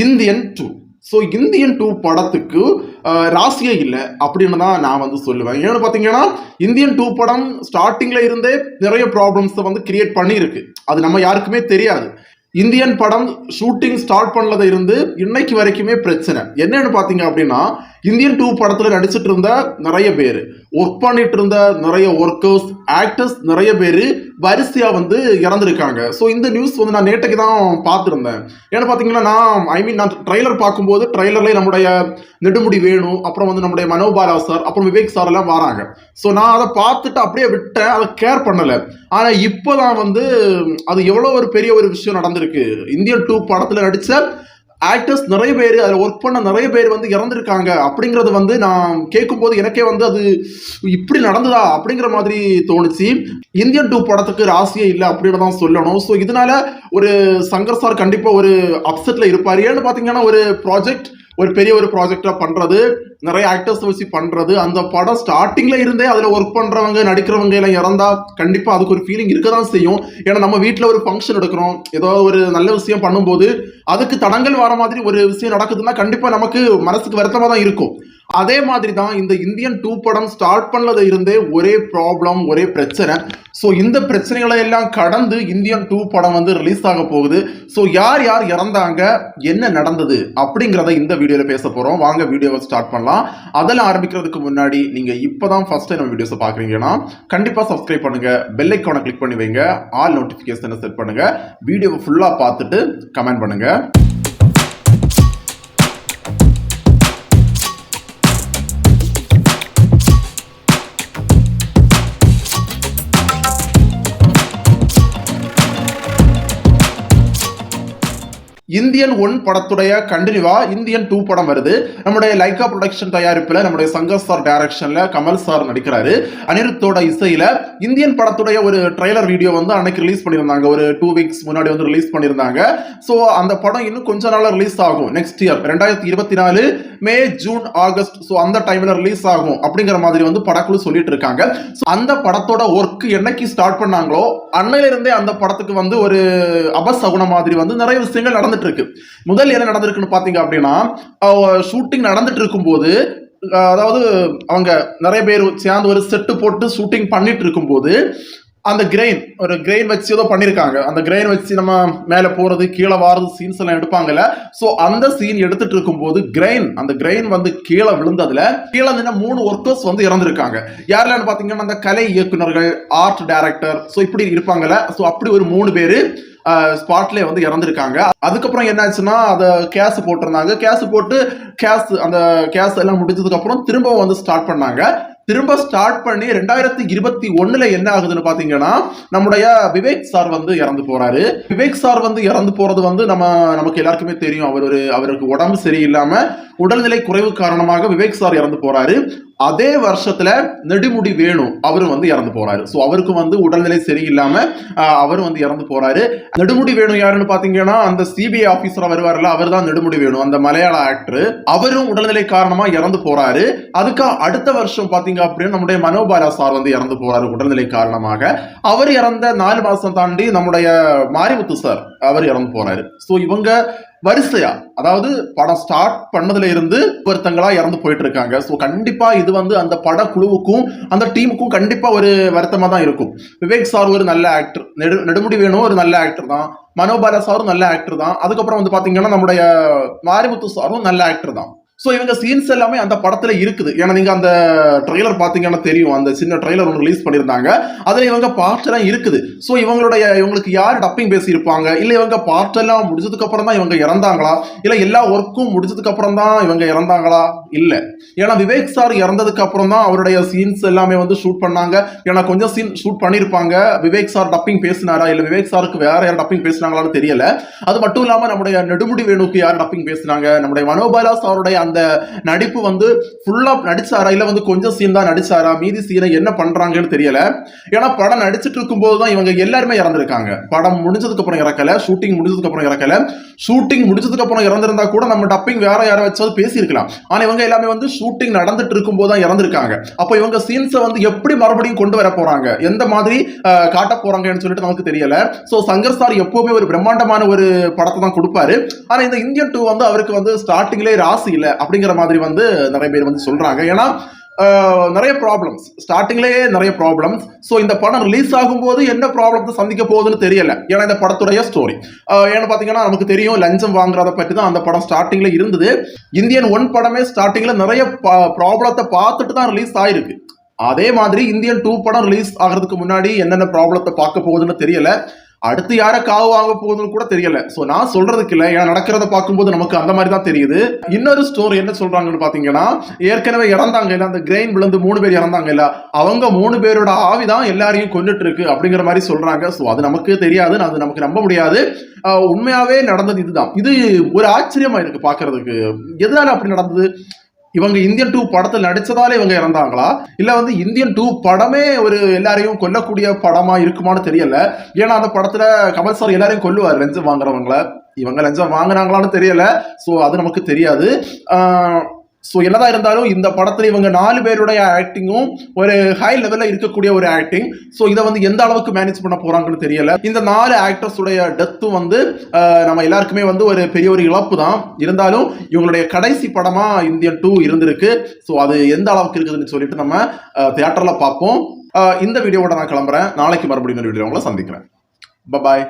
Indian 2. So Indian 2 படத்துக்கு ராசியே இல்லை அப்படின்னு தான் நான் வந்து சொல்லுவேன். ஏன்னு பார்த்தீங்கன்னா இந்தியன் 2 படம் ஸ்டார்டிங்ல இருந்தே நிறைய ப்ராப்ளம்ஸை வந்து கிரியேட் பண்ணியிருக்கு. அது நம்ம யாருக்குமே தெரியாது. இந்தியன் படம் ஷூட்டிங் ஸ்டார்ட் பண்ணல இருந்து இன்னைக்கு வரைக்குமே பிரச்சனை என்னன்னு பார்த்தீங்க அப்படின்னா, இந்தியன் 2 படத்தில் நடிச்சிட்டு இருந்த நிறைய பேர், ஒர்க் பண்ணிட்டு இருந்த நிறைய ஒர்க்கர்ஸ், ஆக்டர்ஸ் நிறைய பேர் வரிசையா வந்து இறந்துருக்காங்க. ஸோ இந்த நியூஸ் வந்து நான் நேற்றுக்கு தான் பார்த்துருந்தேன். ஏன்னு பார்த்தீங்கன்னா நான் ட்ரெய்லர் பார்க்கும்போது ட்ரெய்லர்லேயே நம்முடைய நெடுமுடி வேணு, அப்புறம் வந்து நம்முடைய மனோபாலா சார், அப்புறம் விவேக் சார் எல்லாம் வராங்க. ஸோ நான் அதை பார்த்துட்டு அப்படியே விட்டேன், அதை கேர் பண்ணலை. ஆனால் இப்போதான் வந்து அது எவ்வளோ ஒரு பெரிய ஒரு விஷயம் நடந்திருக்கு. இந்தியன் 2 படத்தில் நடித்த ஆக்டர்ஸ் நிறைய பேர், அதில் ஒர்க் பண்ண நிறைய பேர் வந்து இறந்துருக்காங்க அப்படிங்கிறது வந்து நான் கேட்கும்போது எனக்கே வந்து அது இப்படி நடந்ததா அப்படிங்கிற மாதிரி தோணுச்சு. இந்தியன் 2 படத்துக்கு ராசியே இல்லை அப்படின்னு தான் சொல்லணும். ஸோ இதனால ஒரு சங்கர் சார் கண்டிப்பாக ஒரு அப்செட்டில் இருப்பார். ஏன்னு பார்த்தீங்கன்னா ஒரு பெரிய ஒரு ப்ராஜெக்டாக பண்ணுறது, நிறைய ஆக்டர்ஸ் வச்சு பண்ணுறது, அந்த படம் ஸ்டார்டிங்ல இருந்தே அதில் ஒர்க் பண்ணுறவங்க நடிக்கிறவங்க எல்லாம் இறந்தா கண்டிப்பாக அதுக்கு ஒரு ஃபீலிங் இருக்க தான் செய்யும். ஏன்னா நம்ம வீட்டில் ஒரு ஃபங்க்ஷன் எடுக்கிறோம், ஏதோ ஒரு நல்ல விஷயம் பண்ணும்போது அதுக்கு தடங்கள் வர மாதிரி ஒரு விஷயம் நடக்குதுன்னா கண்டிப்பாக நமக்கு மனசுக்கு வருத்தமாக தான் இருக்கும். அதே மாதிரி தான் இந்த இந்தியன் 2 படம் ஸ்டார்ட் பண்ணல இருந்தே ஒரே ப்ராப்ளம், ஒரே பிரச்சனை. ஸோ இந்த பிரச்சனைகளை எல்லாம் கடந்து இந்தியன் 2 படம் வந்து ரிலீஸ் ஆக போகுது. ஸோ யார் யார் இறந்தாங்க, என்ன நடந்தது அப்படிங்கிறத இந்த வீடியோவில் பேச போகிறோம். வாங்க வீடியோவை ஸ்டார்ட் பண்ணலாம். அதெல்லாம் ஆரம்பிக்கிறதுக்கு முன்னாடி நீங்கள் இப்போ தான் ஃபர்ஸ்ட் டைம் வீடியோஸை பார்க்குறீங்கன்னா கண்டிப்பாக சப்ஸ்கிரைப் பண்ணுங்க, பெல் ஐக்கானை கிளிக் பண்ணி வைங்க, ஆல் நோட்டிஃபிகேஷனை செட் பண்ணுங்க, வீடியோவை ஃபுல்லாக பார்த்துட்டு கமெண்ட் பண்ணுங்க. இந்தியன் 1 படத்துடைய கண்டினியூவா இந்தியன் 2 படம் வருது. நம்முடைய லைகா ப்ரொடக்ஷன் தயாரிப்புல நம்முடைய சங்கர் சார் டைரக்ஷன்ல கமல் சார் நடிக்கிறாரு. அனிருத்தோட இசையில இந்தியன் படத்துடைய ஒரு ட்ரெய்லர் வீடியோ வந்து அன்னைக்கு ரிலீஸ் பண்ணியிருந்தாங்க. ஒரு 2 வீக்ஸ் முன்னாடி வந்து ரிலீஸ் பண்ணியிருந்தாங்க. ஸோ அந்த படம் இன்னும் கொஞ்ச நாள் ரிலீஸ் ஆகும். நெக்ஸ்ட் இயர் 2024 மே, ஜூன், ஆகஸ்ட், ஸோ அந்த டைம்ல ரிலீஸ் ஆகும் அப்படிங்கிற மாதிரி வந்து படக்குழு சொல்லிட்டு இருக்காங்க. அந்த படத்தோட ஒர்க் என்னைக்கு ஸ்டார்ட் பண்ணாங்களோ அன்னையில இருந்தே அந்த படத்துக்கு வந்து ஒரு அபசகுணம் மாதிரி வந்து நிறைய விஷயங்கள் நடந்து இருக்கு. முதல் என்ன நடந்திருக்குன்னு பாத்தீங்க அப்படின்னா, ஷூட்டிங் நடந்துட்டு இருக்கும்போது, அதாவது அவங்க நிறைய பேர் சேர்ந்து ஒரு செட்டு போட்டு ஷூட்டிங் பண்ணிட்டு இருக்கும்போது அந்த ஒரு கிரெயின் வச்சு ஏதோ பண்ணிருக்காங்க. அந்த கிரெயின் வச்சு நம்ம மேல போறது கீழே வாரது சீன்ஸ் எல்லாம் எடுப்பாங்கல்ல. சோ அந்த சீன் எடுத்துட்டு இருக்கும்போது அந்த கிரெயின் வந்து கீழே விழுந்ததுல கீழே நின்ன 3 ஒர்க்கர்ஸ் வந்து இறந்துருக்காங்க. யாரெல்லாம் பாத்தீங்கன்னா அந்த கலை இயக்குநர்கள், ஆர்ட் டைரக்டர், சோ இப்படி இருப்பாங்கல்ல. சோ அப்படி ஒரு 3 பேரு ஸ்பாட்ல வந்து இறந்துருக்காங்க. அதுக்கப்புறம் என்னாச்சுன்னா அதை கேஸ் போட்டிருந்தாங்க. அந்த கேஸ் எல்லாம் முடிஞ்சதுக்கு அப்புறம் திரும்ப வந்து ஸ்டார்ட் பண்ணாங்க. திரும்ப ஸ்டார்ட் பண்ணி 2021 என்ன ஆகுதுன்னு பாத்தீங்கன்னா, நம்முடைய விவேக் சார் வந்து இறந்து போறாரு. விவேக் சார் வந்து இறந்து போறது வந்து நமக்கு எல்லாருக்குமே தெரியும். அவருக்கு உடம்பு சரியில்லாம உடல்நிலை குறைவு காரணமாக விவேக் சார் இறந்து போறாரு. அதே வருஷத்துல நெடுமுடி வேணு அவரும் வந்து இறந்து போறாரு. ஸோ அவருக்கு வந்து உடல்நிலை சரியில்லாம அவரும் வந்து இறந்து போறாரு. நெடுமுடி வேணு யாருன்னு பாத்தீங்கன்னா, அந்த சிபிஐ ஆபீசரா வருவார்ல, அவர் தான் நெடுமுடி வேணு, அந்த மலையாள ஆக்டர். அவரும் உடல்நிலை காரணமா இறந்து போறாரு. அதுக்கு அடுத்த வருஷம் பாத்தீங்க அப்படின்னு நம்முடைய மனோபாலா சார் வந்து இறந்து போறாரு உடல்நிலை காரணமாக. அவர் இறந்த 4 மாசம் தாண்டி நம்முடைய மாரிமுத்து சார் அவர் இறந்து போறாரு. ஸோ இவங்க வரிசையா, அதாவது படம் ஸ்டார்ட் பண்ணதுல இருந்து ஒருத்தங்களா இறந்து போயிட்டு இருக்காங்க. ஸோ கண்டிப்பா இது வந்து அந்த படக்குழுவுக்கும் அந்த டீமுக்கும் கண்டிப்பா ஒரு வருத்தமா தான் இருக்கும். விவேக் சார் ஒரு நல்ல ஆக்டர், நெடுமுடி வேணும் ஒரு நல்ல ஆக்டர் தான், மனோபாலா சாரும் நல்ல ஆக்டர் தான், அதுக்கப்புறம் வந்து பாத்தீங்கன்னா நம்முடைய மாரிமுத்து சாரும் நல்ல ஆக்டர் தான். ஸோ இவங்க சீன்ஸ் எல்லாமே அந்த படத்துல இருக்குது. ஏன்னா நீங்க அந்த ட்ரெய்லர் பாத்தீங்கன்னா தெரியும், அந்த சின்ன ட்ரெய்லர் ஒன்று ரிலீஸ் பண்ணியிருந்தாங்க, அதுல இவங்க பார்ட் எல்லாம் இருக்குது. ஸோ இவங்களுக்கு யார் டப்பிங் பேசியிருப்பாங்க, இல்ல இவங்க பார்ட் எல்லாம் முடிஞ்சதுக்கு அப்புறம் தான் இவங்க இறந்தாங்களா, இல்ல எல்லா ஒர்க்கும் முடிஞ்சதுக்கு அப்புறம் தான் இவங்க இறந்தாங்களா? இல்ல, ஏன்னா விவேக் சார் இறந்ததுக்கு அப்புறம் தான் அவருடைய சீன்ஸ் எல்லாமே வந்து ஷூட் பண்ணாங்க. ஏன்னா கொஞ்சம் சீன் ஷூட் பண்ணியிருப்பாங்க. விவேக் சார் டப்பிங் பேசினாரா, இல்ல விவேக் சாருக்கு வேற யார் டப்பிங் பேசினாங்களான்னு தெரியல. அது மட்டும் இல்லாம நம்முடைய நெடுமுடி வேணுக்கு யார் டப்பிங் பேசினாங்க, நம்முடைய மனோபாலா சாருடைய அந்த நடிப்பு வந்து ஃபுல்லா நடிச்சாரா இல்ல வந்து கொஞ்சம் சீன் தான் நடிச்சாரா, மீதி சீனை என்ன பண்றாங்கன்னு தெரியல. ஏன்னா படம் நடிச்சிட்டு இருக்கும் போதுதான் இவங்க எல்லாருமே இறந்திருக்காங்க. படம் முடிஞ்சதுக்கு அப்புறம் இறக்கல, ஷூட்டிங் முடிஞ்சதுக்கு அப்புறம் இறக்கல. ஷூட்டிங் முடிஞ்சதுக்கு அப்புறம் இறந்திருந்தா கூட நம்ம டப்பிங் வேற யாரை வச்சாவது பேசியிருக்கலாம். ஆனா இவங்க எல்லாமே வந்து ஷூட்டிங் நடந்துட்டு இருக்கும் போது தான் இறந்திருக்காங்க. அப்போ இவங்க சீன்ஸை வந்து எப்படி மறுபடியும் கொண்டு வர போறாங்க, எந்த மாதிரி காட்ட போறாங்கன்னு சொல்லிட்டு நமக்கு தெரியல. சோ சங்கர் சார் எப்பவுமே ஒரு பிரம்மாண்டமான ஒரு படத்தை தான் கொடுப்பாரு. ஆனா இந்த இந்தியன் 2 வந்து அவருக்கு வந்து ஸ்டார்டிங்லேயே ராசி இல்லை அப்படிங்கிற மாதிரி வந்து நிறைய பேர் வந்து சொல்றாங்க. ஏன்னா நிறைய ப்ராப்ளம்ஸ் ஸ்டார்டிங்லேயே நிறைய ப்ராப்ளம்ஸ். ஸோ இந்த படம் ரிலீஸ் ஆகும்போது என்ன ப்ராப்ளத்தை சந்திக்க போகுதுன்னு தெரியல. ஏன்னா இந்த படத்துடைய ஸ்டோரி ஏன்னு பார்த்தீங்கன்னா நமக்கு தெரியும், லஞ்சம் வாங்குறத பற்றி தான் அந்த படம் ஸ்டார்டிங்ல இருந்தது. இந்தியன் 1 படமே ஸ்டார்டிங்ல நிறைய ப்ராப்ளத்தை பார்த்துட்டு தான் ரிலீஸ் ஆயிருக்கு. அதே மாதிரி இந்தியன் 2 படம் ரிலீஸ் ஆகிறதுக்கு முன்னாடி என்னென்ன ப்ராப்ளத்தை பார்க்க போகுதுன்னு தெரியல. அடுத்து யார காவு வாங்க போகுதுன்னு கூட தெரியல. சோ நான் சொல்றதுக்கு இல்ல, ஏன்னா நடக்கிறத பார்க்கும்போது நமக்கு அந்த மாதிரி தான் தெரியுது. இன்னொரு ஸ்டோரி என்ன சொல்றாங்கன்னு பாத்தீங்கன்னா, ஏற்கனவே இறந்தாங்க இல்ல, அந்த கிரெயின் விழுந்து 3 பேர் இறந்தாங்க இல்ல, அவங்க 3 பேரோட ஆவிதான் எல்லாரையும் கொண்டுட்டு இருக்கு அப்படிங்கிற மாதிரி சொல்றாங்க. சோ அது நமக்கு தெரியாது, அது நமக்கு நம்ப முடியாது. உண்மையாவே நடந்தது இதுதான். இது ஒரு ஆச்சரியமா இருக்கு பாக்குறதுக்கு. எதனால அப்படி நடந்தது? இவங்க இந்தியன் 2 படத்தில் நடிச்சதாலே இவங்க இறந்தாங்களா, இல்ல வந்து இந்தியன் 2 படமே ஒரு எல்லாரையும் கொல்லக்கூடிய படமா இருக்குமான்னு தெரியல. ஏன்னா அந்த படத்துல கமல் சார் எல்லாரையும் கொல்லுவார் லஞ்சம் வாங்குறவங்கள. இவங்க லஞ்சம் வாங்குறாங்களான்னு தெரியல. சோ அது நமக்கு தெரியாது. ஸோ என்னதான் இருந்தாலும் இந்த படத்துல இவங்க 4 பேருடைய ஆக்டிங்கும் ஒரு ஹை லெவல்ல இருக்கக்கூடிய ஒரு ஆக்டிங். ஸோ இதை வந்து எந்த அளவுக்கு மேனேஜ் பண்ண போறாங்கன்னு தெரியல. இந்த 4 ஆக்டர்ஸுடைய டெத்தும் வந்து நம்ம எல்லாருக்குமே வந்து ஒரு பெரிய ஒரு இழப்பு தான். இருந்தாலும் இவங்களுடைய கடைசி படமா இந்தியன் 2 இருந்திருக்கு. ஸோ அது எந்த அளவுக்கு இருக்குதுன்னு சொல்லிட்டு நம்ம தியேட்டர்ல பார்ப்போம். இந்த வீடியோவோட நான் கிளம்புறேன். நாளைக்கு மறுபடியும் ஒரு வீடியோ உங்களை சந்திக்கிறேன். பாய்.